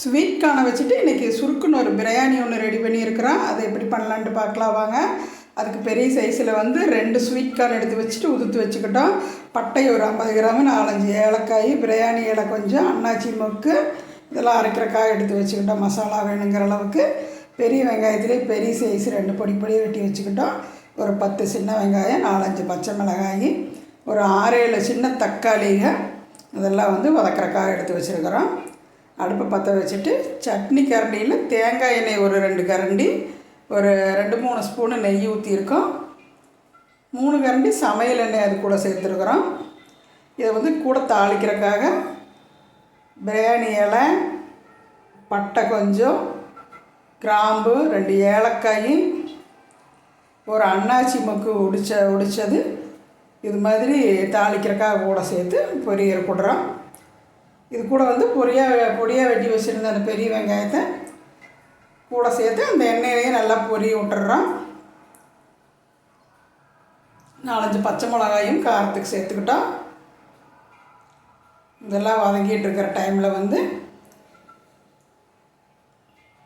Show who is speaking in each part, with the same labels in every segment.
Speaker 1: Sweet கார்னை வச்சுட்டு இன்றைக்கி சுருக்குன்னு ஒரு பிரியாணி ஒன்று ரெடி பண்ணியிருக்கிறோம். அதை எப்படி பண்ணலான்ட்டு பார்க்கலாம் வாங்க. அதுக்கு பெரிய சைஸில் வந்து 2 ஸ்வீட் கார்ன் எடுத்து வச்சுட்டு உதுத்து வச்சுக்கிட்டோம். பட்டை ஒரு 50 கிராமு, 4-5 ஏலக்காய், பிரியாணி இலை கொஞ்சம், அன்னாச்சி மொக்கு இதெல்லாம் அரைக்கிறக்காக எடுத்து வச்சுக்கிட்டோம். மசாலா வேணுங்கிற அளவுக்கு. பெரிய வெங்காயத்துலேயே பெரிய சைஸ் 2 பொடி பொடியாக வெட்டி வச்சுக்கிட்டோம். ஒரு 10 சின்ன வெங்காயம், 4-5 பச்சை மிளகாய், ஒரு 6-7 சின்ன தக்காளிங்க இதெல்லாம் வந்து வதக்கிறக்காக எடுத்து வச்சுருக்கிறோம். அடுப்பை பற்ற வச்சுட்டு சட்னி கரண்டியில் தேங்காய் எண்ணெய் ஒரு 2 கரண்டி, ஒரு 2-3 ஸ்பூனு நெய் ஊற்றிருக்கோம். 3 கரண்டி சமையல் எண்ணெய் அது கூட சேர்த்துருக்குறோம். இதை வந்து கூட தாளிக்கிறதுக்காக பிரியாணி இலை, பட்டை கொஞ்சம், கிராம்பு, 2 ஏலக்காய், ஒரு அன்னாச்சி மொக்கு உடித்தது இது மாதிரி தாளிக்கிறதுக்காக கூட சேர்த்து பொரியல் போடுறோம். இது கூட வந்து பொடியாக வெட்டி வச்சுருந்த அந்த பெரிய வெங்காயத்தை கூட சேர்த்து அந்த எண்ணெயிலேயே நல்லா பொரிய விட்டுறோம். 4-5 பச்சை மிளகாயும் காரத்துக்கு சேர்த்துக்கிட்டோம். இதெல்லாம் வதங்கிட்டு இருக்கிற டைமில் வந்து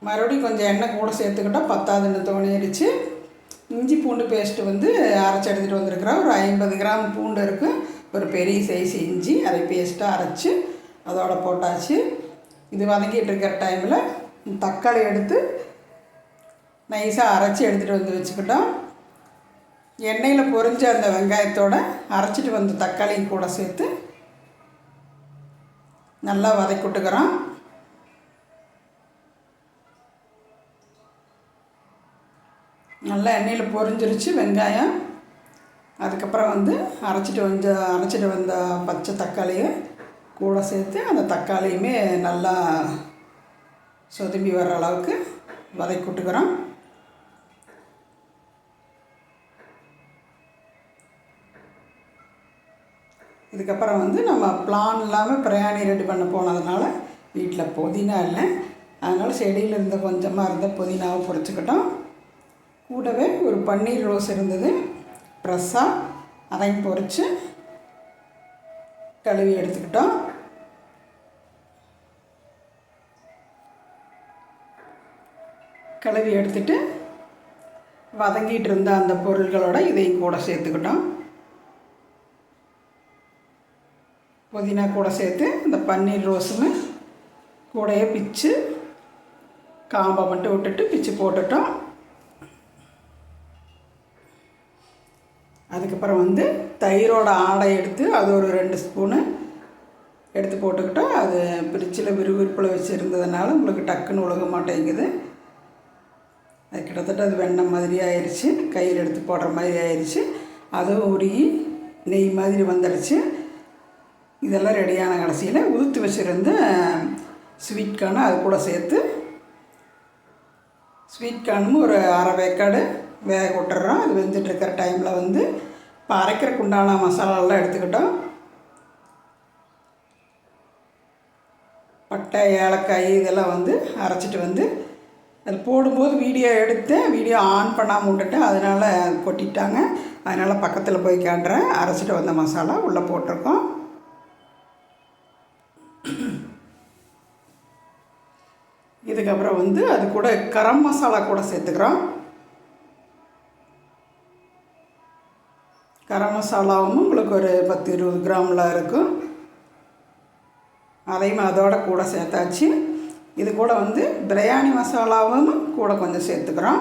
Speaker 1: மறுபடியும் கொஞ்சம் எண்ணெய் கூட சேர்த்துக்கிட்டோம். பத்தாதுன்னு தோணிடுச்சு. இஞ்சி பூண்டு பேஸ்ட்டு வந்து அரைச்சி எடுத்துகிட்டு வந்திருக்கிறோம். ஒரு 50 கிராம் பூண்டு இருக்குது. ஒரு பெரிய சைஸ் இஞ்சி அதை பேஸ்ட்டாக அரைச்சி அதோட போட்டாச்சு. இது வதங்கிட்டு இருக்கிற டைமில் தக்காளி எடுத்து நைஸாக அரைச்சி எடுத்துகிட்டு வந்து வச்சுக்கிட்டோம். எண்ணெயில் பொரிஞ்ச அந்த வெங்காயத்தோடு அரைச்சிட்டு வந்த தக்காளி கூட சேர்த்து நல்லா வதக்கிட்டுக்கிறோம். நல்லா எண்ணெயில் பொரிஞ்சிருச்சு வெங்காயம். அதுக்கப்புறம் வந்து அரைச்சிட்டு வந்த பச்சை தக்காளியை கூட சேர்த்து அந்த தக்காளியுமே நல்லா சொதும்பி வர்ற அளவுக்கு வதக்கிட்டுக்கிறோம். இதுக்கப்புறம் வந்து நம்ம பிளான் இல்லாமல் பிரியாணி ரெடி பண்ண போனதுனால வீட்டில் புதினா இல்லை, அதனால் செடியில் இருந்த கொஞ்சமாக இருந்த புதினாவை பொரிச்சுக்கிட்டோம். கூடவே ஒரு பன்னீர் ரோஸ் இருந்தது ஃப்ரெஷ்ஷாக, அதையும் பொரித்து கழுவி எடுத்துக்கிட்டோம். கழுவி எடுத்துட்டு வதங்கிட்டு இருந்த அந்த பொருள்களோட இதையும் கூட சேர்த்துக்கிட்டோம். புதினா கூட சேர்த்து இந்த பன்னீர் ரோஸுன்னு கூடையே பிச்சு காம்பை மட்டும் விட்டுட்டு பிச்சு போட்டுட்டோம். அதுக்கப்புறம் வந்து தயிரோட ஆடை எடுத்து அது ஒரு 2 ஸ்பூனு எடுத்து போட்டுக்கிட்டோம். அது பிரிட்ஜில் விறுவிறுப்பில் வச்சுருந்ததுனால உங்களுக்கு டக்குன்னு உலக மாட்டேங்குது. அது கிட்டத்தட்ட அது வெண்ணெய் மாதிரி ஆயிடுச்சு, கையில் எடுத்து போடுற மாதிரி ஆயிடுச்சு. அதுவும் உருகி நெய் மாதிரி வந்துடுச்சு. இதெல்லாம் ரெடியான கடைசியில் உதுத்து வச்சுருந்த ஸ்வீட் கார்னை அது கூட சேர்த்து ஸ்வீட் கார்னும் ஒரு அரை வேக்காடு வேக விட்டுறோம். அது வெந்துட்டுருக்கிற டைமில் வந்து இப்போ அரைக்கிறதுக்கு உண்டான மசாலாலாம் எடுத்துக்கிட்டோம். பட்டை, ஏலக்காய் இதெல்லாம் வந்து அரைச்சிட்டு வந்து அது போடும்போது வீடியோ ஆன் பண்ணாமல் விட்டுட்டேன். அதனால் கொட்டிட்டாங்க. அதனால் பக்கத்தில் போய் காட்டுறேன். அரைச்சிட்டு வந்த மசாலா உள்ளே போட்டிருக்கோம். இதுக்கப்புறம் வந்து அது கூட கரம் மசாலா கூட சேர்த்துக்கிறோம். கரம் மசாலாவும் உங்களுக்கு ஒரு 10-20 கிராமில் இருக்கும். அதையும் அதோட கூட சேர்த்தாச்சு. இது கூட வந்து பிரியாணி மசாலாவும் கூட கொஞ்சம் சேர்த்துக்கிறோம்.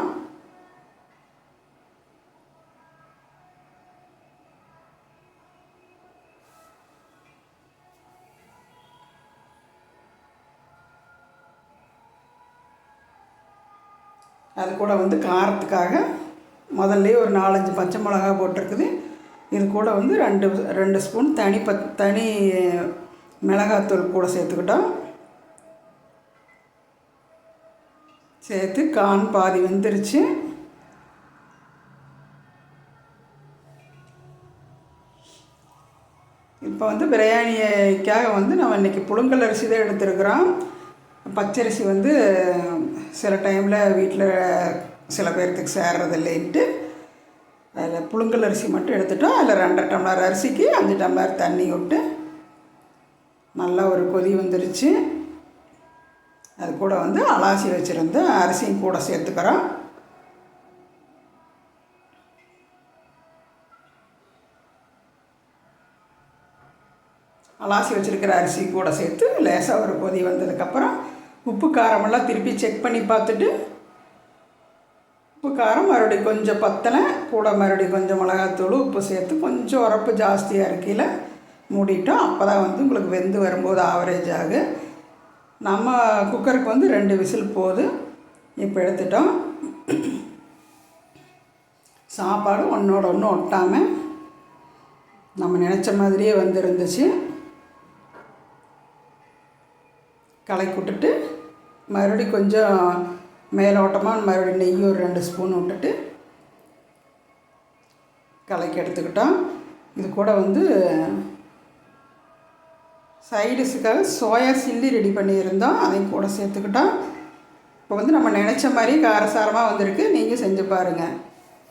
Speaker 1: அது கூட வந்து காரத்துக்காக முதல்லையே ஒரு 4-5 பச்சை மிளகா போட்டிருக்குது. இது கூட வந்து 2 ஸ்பூன் தனி மிளகாத்தூள் கூட சேர்த்துக்கிட்டோம். சேர்த்து கான் பாதி வெந்துருச்சு. இப்போ வந்து பிரியாணிக்காக வந்து நம்ம இன்றைக்கி புழுங்கல் அரிசி தான் எடுத்துருக்குறோம். பச்சரிசி வந்து சில டைமில் வீட்டில் சில பேர்த்துக்கு சேர்றது இல்லைன்ட்டு அதில் புழுங்கல் அரிசி மட்டும் எடுத்துட்டோம். அதில் 2.5 டம்ளர் அரிசிக்கு 5 டம்ளர் தண்ணி விட்டு நல்லா ஒரு கொதி வந்துருச்சு. அது கூட வந்து அலாசி வச்சுருந்த அரிசியும் கூட சேர்த்துக்கிறோம். அலாசி வச்சுருக்கிற அரிசி கூட சேர்த்து லேசாக ஒரு கொதி வந்ததுக்கப்புறம் உப்பு காரமெல்லாம் திருப்பி செக் பண்ணி பார்த்துட்டு உப்பு காரம் மறுபடியும் கொஞ்சம் பத்தலை கூட மறுபடியும் கொஞ்சம் மிளகாத்தூள் உப்பு சேர்த்து கொஞ்சம் உரப்பு ஜாஸ்தியாக இருக்கையில் மூடிட்டோம். அப்போ தான் வந்து உங்களுக்கு வெந்து வரும்போது ஆவரேஜ் ஆகு. நம்ம குக்கருக்கு வந்து 2 விசில் போகுது. இப்போ எடுத்துட்டோம். சாப்பாடு ஒன்றோட ஒன்று ஒட்டாமல் நம்ம நினச்ச மாதிரியே வந்து இருந்துச்சு. கலக்கி விட்டுட்டு மறுபடியும் கொஞ்சம் மேலோட்டமாக மறுபடியும் நெய் ஒரு 2 ஸ்பூன் விட்டுட்டு கலக்கி எடுத்துக்கிட்டோம். இது கூட வந்து சைடிஸுக்காக சோயா சில்லி ரெடி பண்ணியிருந்தோம், அதையும் கூட சேர்த்துக்கிட்டோம். இப்போ வந்து நம்ம நினச்ச மாதிரி காரசாரமாக வந்திருக்கு. நீங்கள் செஞ்சு பாருங்கள்.